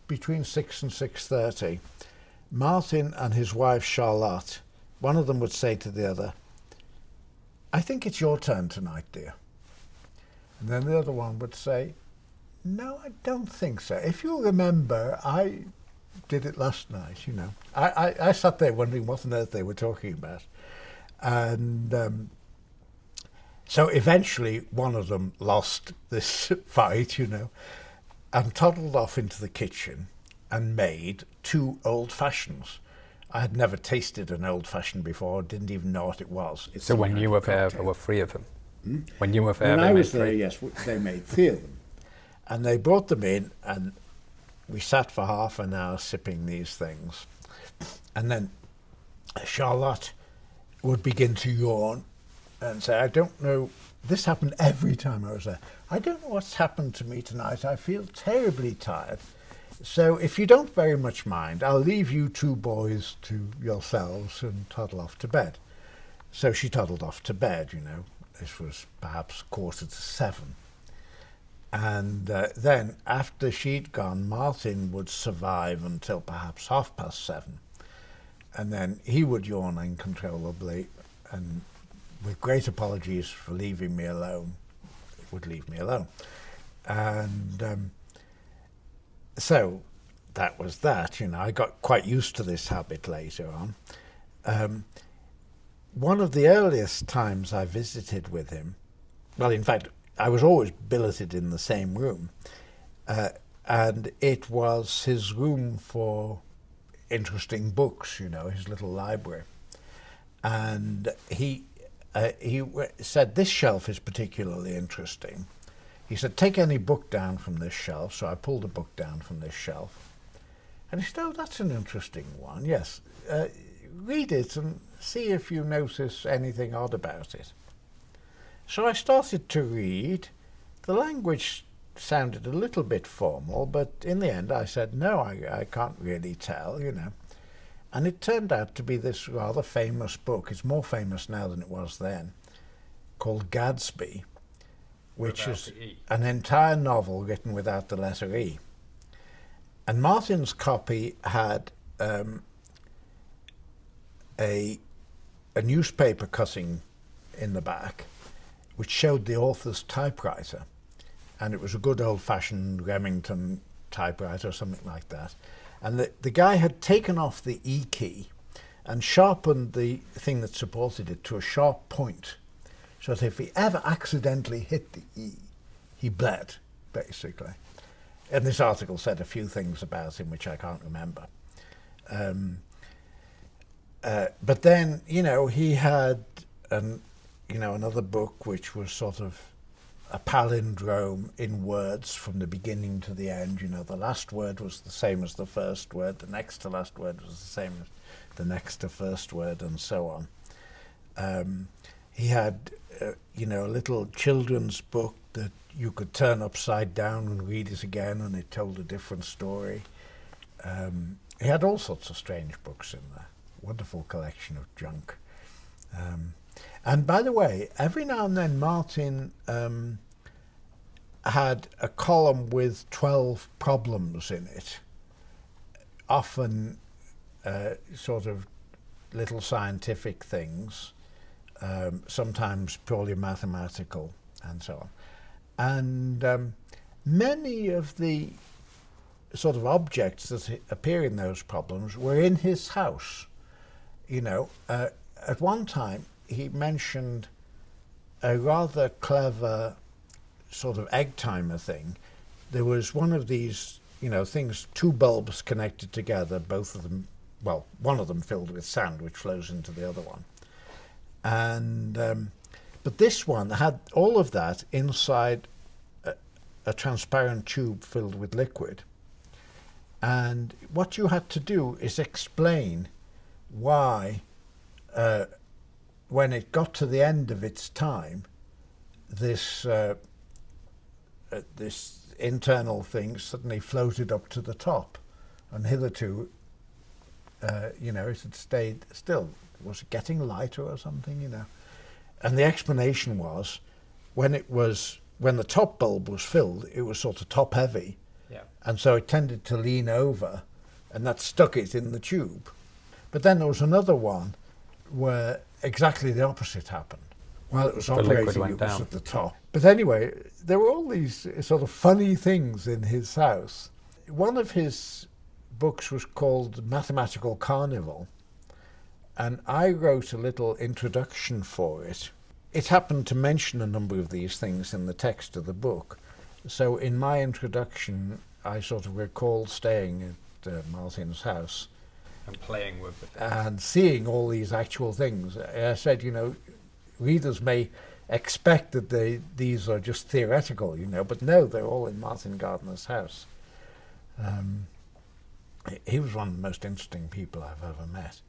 between 6 and 6:30, Martin and his wife Charlotte, one of them would say to the other, "I think it's your turn tonight, dear." And then the other one would say, "No, I don't think so. If you remember, I did it last night, you know." I sat there wondering what on earth they were talking about. And so eventually one of them lost this fight, you know, and toddled off into the kitchen and made 2 old-fashions. I had never tasted an old-fashioned before, didn't even know what it was. It's So when you were there, there were 3 of them? Hmm? When you were there, When they I made was there, 3? yes, they made 3 of them. And they brought them in, and we sat for half an hour sipping these things. And then Charlotte would begin to yawn and say, "I don't know," this happened every time I was there, "I don't know what's happened to me tonight. I feel terribly tired. So if you don't very much mind, I'll leave you 2 boys to yourselves and toddle off to bed." So she toddled off to bed, you know. This was perhaps 6:45. And then after she'd gone, Martin would survive until perhaps 7:30. And then he would yawn uncontrollably, and with great apologies for leaving me alone, would leave me alone. And so that was that, you know. I got quite used to this habit later on. One of the earliest times I visited with him, well, in fact, I was always billeted in the same room, and it was his room for interesting books, you know, his little library. And he said, "This shelf is particularly interesting." He said, "Take any book down from this shelf." So I pulled a book down from this shelf. And he said, "Oh, that's an interesting one. Yes, read it and see if you notice anything odd about it." So I started to read. The language sounded a little bit formal, but in the end I said, "No, I can't really tell, you know." And it turned out to be this rather famous book. It's more famous now than it was then, called Gadsby, which is an entire novel written without the letter E. And Martin's copy had a newspaper cutting in the back, which showed the author's typewriter. And it was a good old-fashioned Remington typewriter or something like that. And the guy had taken off the E key and sharpened the thing that supported it to a sharp point, so that if he ever accidentally hit the E, he bled, basically. And this article said a few things about him which I can't remember. But then, you know, he had another book which was sort of a palindrome in words from the beginning to the end. You know, the last word was the same as the first word, the next to last word was the same as the next to first word, and so on. He had, a little children's book that you could turn upside down and read it again, and it told a different story. He had all sorts of strange books in there. Wonderful collection of junk. And by the way, every now and then Martin had a column with 12 problems in it, often sort of little scientific things, sometimes purely mathematical, and so on. And many of the sort of objects that appear in those problems were in his house. You know, at one time he mentioned a rather clever sort of egg timer thing. There was one of these, things, 2 bulbs connected together, both of them, well, one of them filled with sand, which flows into the other one. And but this one had all of that inside a transparent tube filled with liquid. And what you had to do is explain why, when it got to the end of its time, this internal thing suddenly floated up to the top, and hitherto, it had stayed still. Was it getting lighter or something, And the explanation was, when the top bulb was filled, it was sort of top heavy, Yeah. And so it tended to lean over, and that stuck it in the tube. But then there was another one where exactly the opposite happened. While it was The liquid operating, went it was down. at the top. But anyway, there were all these sort of funny things in his house. One of his books was called Mathematical Carnival, and I wrote a little introduction for it. It happened to mention a number of these things in the text of the book. So in my introduction, I sort of recalled staying at Martin's house And playing with the things. and seeing all these actual things. I said, readers may expect that these are just theoretical, but no, they're all in Martin Gardner's house. He was one of the most interesting people I've ever met.